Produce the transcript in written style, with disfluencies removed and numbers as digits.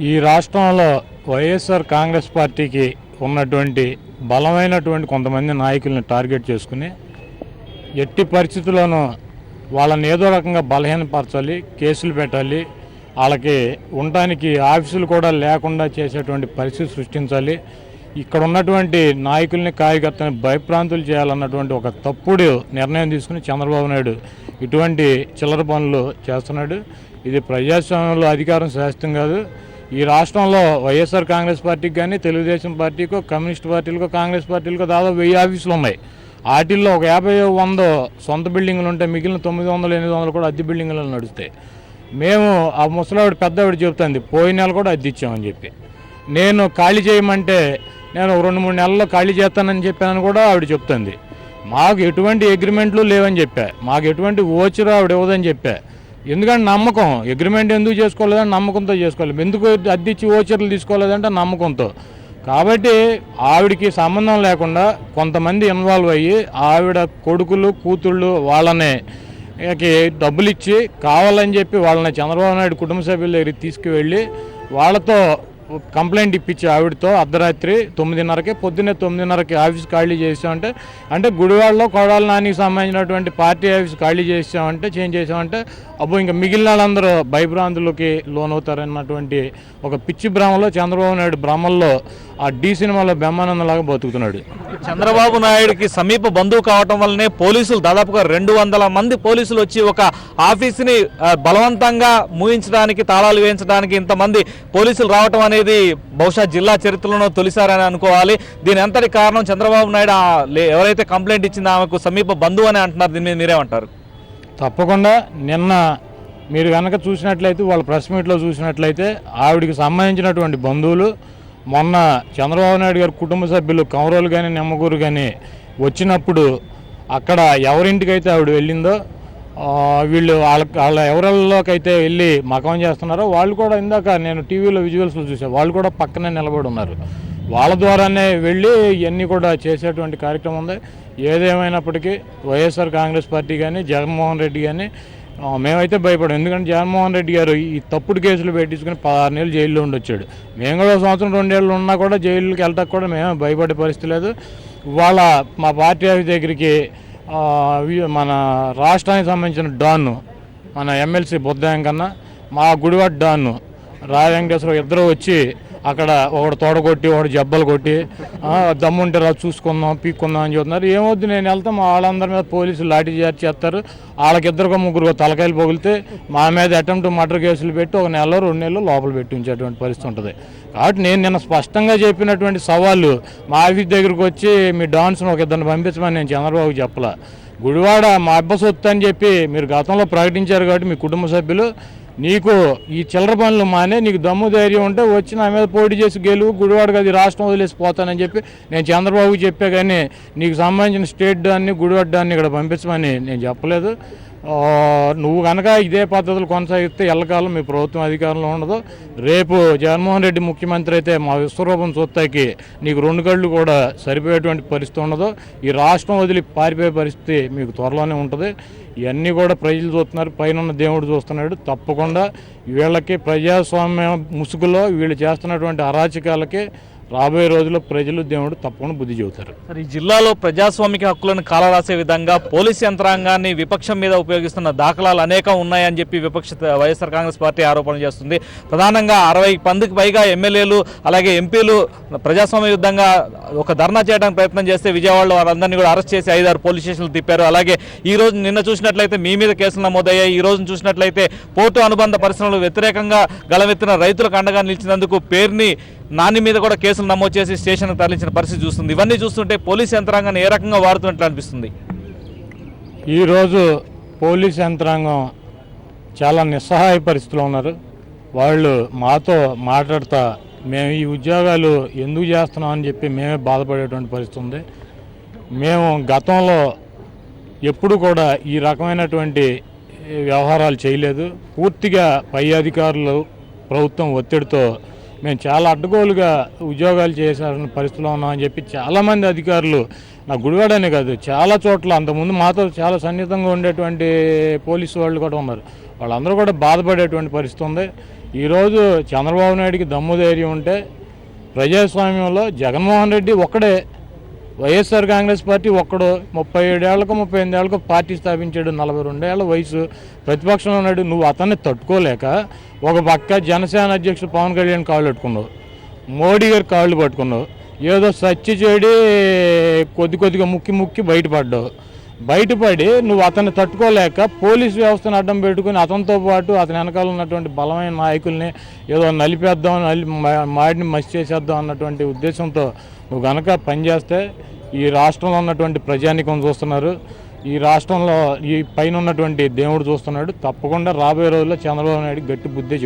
ఈ రాష్ట్రంలో వైఎస్ఆర్ కాంగ్రెస్ పార్టీకి ఉన్నటువంటి బలమైనటువంటి కొంతమంది నాయకుల్ని టార్గెట్ చేసుకుని ఎట్టి పరిస్థితుల్లోనూ వాళ్ళని ఏదో రకంగా బలహీనపరచాలి, కేసులు పెట్టాలి, వాళ్ళకి ఉండటానికి ఆఫీసులు కూడా లేకుండా చేసేటువంటి పరిస్థితి సృష్టించాలి, ఇక్కడ ఉన్నటువంటి నాయకుల్ని కార్యకర్తని భయప్రాంతులు చేయాలన్నటువంటి ఒక తప్పుడు నిర్ణయం తీసుకుని చంద్రబాబు నాయుడు ఇటువంటి చిల్లర పనులు చేస్తున్నాడు. ఇది ప్రజాస్వామ్యంలో అధికారం శాస్త్రం కాదు. ఈ రాష్ట్రంలో వైఎస్ఆర్ కాంగ్రెస్ పార్టీకి కానీ, తెలుగుదేశం పార్టీకో, కమ్యూనిస్ట్ పార్టీలకో, కాంగ్రెస్ పార్టీలకో దాదాపు 1000 ఆఫీసులు ఉన్నాయి. వాటిల్లో ఒక 50-100 సొంత బిల్డింగులు ఉంటాయి, మిగిలిన 900-800 కూడా అద్దె బిల్డింగులు నడుస్తాయి. మేము ఆ ముసలావిడ పెద్దవాడు చెబుతుంది పోయిన నెల కూడా అద్దె ఇచ్చామని చెప్పి, నేను ఖాళీ చేయమంటే నేను 2-3 నెలల్లో ఖాళీ చేస్తానని చెప్పానని కూడా ఆవిడ చెప్తుంది. మాకు ఎటువంటి అగ్రిమెంట్లు లేవని చెప్పా, మాకు ఎటువంటి ఓచర్ ఆవిడ ఇవ్వదని చెప్పా. ఎందుకంటే నమ్మకం, అగ్రిమెంట్ ఎందుకు చేసుకోలేదని నమ్మకంతో చేసుకోవాలి, ఎందుకు అద్దెచ్చి ఓచర్లు తీసుకోలేదంటే నమ్మకంతో. కాబట్టి ఆవిడకి సంబంధం లేకుండా కొంతమంది ఇన్వాల్వ్ అయ్యి ఆవిడ కొడుకులు కూతుళ్ళు వాళ్ళని డబ్బులు ఇచ్చి కావాలని చెప్పి వాళ్ళని చంద్రబాబు నాయుడు కుటుంబ సభ్యుల దగ్గరికి తీసుకువెళ్ళి వాళ్ళతో కంప్లైంట్ ఇప్పించి ఆవిడతో అర్ధరాత్రి 9:30కి పొద్దున్నే 9:30కి ఆఫీస్ ఖాళీ చేసామంటే, అంటే గుడివాడలో కొడాలి నానికి సంబంధించినటువంటి పార్టీ ఆఫీస్ ఖాళీ చేసామంటే, చేంజ్ చేసామంటే అబ్బో ఇంకా మిగిలిన వాళ్ళందరూ భయభ్రాంతులకి లోనవుతారన్నటువంటి ఒక పిచ్చి భ్రమలో చంద్రబాబు నాయుడు భ్రమల్లో ఆ డి సినిమాలో బ్రహ్మానందలాగా బతుకుతున్నాడు. చంద్రబాబు నాయుడికి సమీప బంధువు కావటం వల్లనే పోలీసులు దాదాపుగా 200 మంది పోలీసులు వచ్చి ఒక ఆఫీసుని బలవంతంగా మూయించడానికి, తాళాలు వేయించడానికి ఇంతమంది పోలీసులు రావటం అనేది బహుశా జిల్లా చరిత్రలో తొలిసారని అనుకోవాలి. దీని అంతటి కారణం చంద్రబాబు నాయుడు ఎవరైతే కంప్లైంట్ ఇచ్చిందో ఆమెకు సమీప బంధువు అని అంటున్నారు. దీని మీద మీరేమంటారు? తప్పకుండా నిన్న మీరు కనుక చూసినట్లయితే, వాళ్ళ ప్రెస్ మీట్లో చూసినట్లయితే ఆవిడికి సంబంధించినటువంటి బంధువులు మొన్న చంద్రబాబు నాయుడు గారి కుటుంబ సభ్యులు కమరోలు కానీ నిమ్మగూరు కానీ వచ్చినప్పుడు అక్కడ ఎవరింటికైతే ఆవిడ వెళ్ళిందో వీళ్ళు వాళ్ళ ఎవరిలోకైతే వెళ్ళి మకం చేస్తున్నారో వాళ్ళు కూడా ఇందాక నేను టీవీలో విజువల్స్లో చూసాను, వాళ్ళు కూడా పక్కనే నిలబడి ఉన్నారు. వాళ్ళ ద్వారానే వెళ్ళి ఇవన్నీ కూడా చేసేటువంటి కార్యక్రమం ఉంది. ఏదేమైనప్పటికీ వైఎస్ఆర్ కాంగ్రెస్ పార్టీ కానీ, జగన్మోహన్ రెడ్డి కానీ మేమైతే భయపడాం. ఎందుకంటే జగన్మోహన్ రెడ్డి గారు ఈ తప్పుడు కేసులు పెట్టించుకుని 16 నెలలు జైల్లో ఉండొచ్చాడు. మేము కూడా 1-2 ఏళ్ళు ఉన్నా కూడా జైలుకి వెళ్ళటానికి కూడా మేము భయపడే పరిస్థితి లేదు. ఇవాళ మా పార్టీ ఆఫీస్ దగ్గరికి మన రాష్ట్రానికి సంబంధించిన డాన్ను, మన ఎమ్మెల్సీ బుద్ధాయం కన్నా మా గుడివాడ డాన్ను రాయ వెంకటేశ్వరరావు ఇద్దరు వచ్చి అక్కడ ఒకడు తోడగొట్టి ఒకడు జబ్బలు కొట్టి దమ్ముంటే రా చూసుకుందాం పీక్కుందాం అని చెప్తున్నారు. ఏమొద్దు నేను వెళ్తాం, వాళ్ళందరి మీద పోలీసులు లాఠీ చార్జ్ చేస్తారు. వాళ్ళకిద్దరికో ముగ్గురు తలకాయలు పగిలితే మా మీద అటెంప్ట్ మర్డర్ కేసులు పెట్టి 1 నెల 2 నెలలు లోపల పెట్టి ఉంచేటువంటి పరిస్థితి ఉంటుంది. కాబట్టి నేను నిన్న స్పష్టంగా చెప్పినటువంటి సవాళ్ళు మా ఆఫీస్ దగ్గరకు వచ్చి మీ డాన్స్ను ఒక ఇద్దరిని పంపించమని నేను చంద్రబాబుకి చెప్పలా. గుడివాడ మా అబ్బ సొత్తు అని చెప్పి మీరు గతంలో ప్రకటించారు. కాబట్టి మీ కుటుంబ సభ్యులు నీకు ఈ చిల్లర పనులు మానే, నీకు దమ్ము ధైర్యం ఉంటే వచ్చి నా మీద పోటీ చేసి గెలువు, గుడివాడకి అది రాష్ట్రం వదిలేసి పోతానని చెప్పి నేను చంద్రబాబుకి చెప్పా. కానీ నీకు సంబంధించిన స్టేట్ దాన్ని గుడివాడ దాన్ని ఇక్కడ పంపించమని నేను చెప్పలేదు. నువ్వు కనుక ఇదే పద్ధతులు కొనసాగిస్తే ఎల్లకాలం మీ ప్రభుత్వం అధికారంలో ఉండదు. రేపు జగన్మోహన్ రెడ్డి ముఖ్యమంత్రి అయితే మా విశ్వరూపం చూస్తాకి నీకు 2 కళ్ళు కూడా సరిపోయేటువంటి పరిస్థితి ఉండదు. ఈ రాష్ట్రం వదిలి పారిపోయే పరిస్థితి మీకు త్వరలోనే ఉంటుంది. ఇవన్నీ కూడా ప్రజలు చూస్తున్నారు, పైన దేవుడు చూస్తున్నాడు. తప్పకుండా వీళ్ళకి ప్రజాస్వామ్య ముసుగులో వీళ్ళు చేస్తున్నటువంటి అరాచకాలకి రాబోయే రోజుల్లో ప్రజలు దేవుడు తప్పకుండా బుద్ధి చెబుతారు. ఈ జిల్లాలో ప్రజాస్వామిక హక్కులను కాలరాసే విధంగా పోలీస్ యంత్రాంగాన్ని విపక్షం మీద ఉపయోగిస్తున్న దాఖలాలు అనేకం ఉన్నాయని చెప్పి వైఎస్ఆర్ కాంగ్రెస్ పార్టీ ఆరోపణలు చేస్తుంది. ప్రధానంగా 60 మందికి పైగా ఎమ్మెల్యేలు అలాగే ఎంపీలు ప్రజాస్వామ్యయుద్ధంగా ఒక ధర్నా చేయడానికి ప్రయత్నం చేస్తే విజయవాడలో వారందరినీ కూడా అరెస్ట్ చేసి 5-6 పోలీస్ స్టేషన్లు తిప్పారు. అలాగే ఈ రోజు నిన్న చూసినట్లయితే మీ మీద కేసులు నమోదయ్యాయి. ఈ రోజు చూసినట్లయితే పోర్టు అనుబంధ పరిశ్రమలు వ్యతిరేకంగా గళమెత్తిన రైతులకు అండగా నిలిచినందుకు పేరుని నాని మీద కూడా కేసులు నమోదు చేసి స్టేషన్కు తరలించిన పరిస్థితి చూస్తుంది. ఇవన్నీ చూస్తుంటే పోలీస్ యంత్రాంగాన్ని ఏ రకంగా వాడుతున్నట్లు అనిపిస్తుంది. ఈరోజు పోలీస్ యంత్రాంగం చాలా నిస్సహాయ పరిస్థితిలో ఉన్నారు. వాళ్ళు మాతో మాట్లాడుతా మేము ఈ ఉద్యోగాలు ఎందుకు చేస్తున్నాం అని చెప్పి మేమే బాధపడేటువంటి పరిస్థితి ఉంది. మేము గతంలో ఎప్పుడు కూడా ఈ రకమైనటువంటి వ్యవహారాలు చేయలేదు. పూర్తిగా పై అధికారులు ప్రభుత్వం ఒత్తిడితో మేము చాలా అడ్డగోలుగా ఉద్యోగాలు చేసాల్సిన పరిస్థితిలో ఉన్నామని చెప్పి చాలామంది అధికారులు, నా గుడివాడనే కాదు చాలా చోట్ల అంతకుముందు మాతో చాలా సన్నిహితంగా ఉండేటువంటి పోలీసు వాళ్ళు కూడా ఉన్నారు, వాళ్ళందరూ కూడా బాధపడేటువంటి పరిస్థితి ఉంది. ఈరోజు చంద్రబాబు నాయుడికి దమ్ము ధైర్యం ఉంటే ప్రజాస్వామ్యంలో జగన్మోహన్ రెడ్డి ఒక్కడే, వైఎస్ఆర్ కాంగ్రెస్ పార్టీ ఒక్కడు 37 ఏళ్లకు 38 ఏళ్లకు పార్టీ స్థాపించాడు, 42 ఏళ్ల వయసు, ప్రతిపక్షంలో ఉన్నాడు. నువ్వు అతన్ని తట్టుకోలేక ఒక పక్క జనసేన అధ్యక్షుడు పవన్ కళ్యాణ్ కాళ్ళు పట్టుకున్నావు, మోడీ గారి కాళ్ళు పట్టుకున్నావు, ఏదో సచ్చి చెడి కొద్దిగా ముక్కి బయటపడి నువ్వు అతన్ని తట్టుకోలేక పోలీసు వ్యవస్థను అడ్డం పెట్టుకుని అతనితో పాటు అతని వెనకాల ఉన్నటువంటి బలమైన నాయకుల్ని ఏదో నలిపేద్దాం, మాడిని మసి చేసేద్దాం అన్నటువంటి ఉద్దేశంతో నువ్వు కనుక పనిచేస్తే ఈ రాష్ట్రంలో ఉన్నటువంటి ప్రజానికం చూస్తున్నారు, ఈ రాష్ట్రంలో ఈ పైన ఉన్నటువంటి దేవుడు చూస్తున్నాడు. తప్పకుండా రాబోయే రోజుల్లో చంద్రబాబు నాయుడు గట్టి బుద్ధి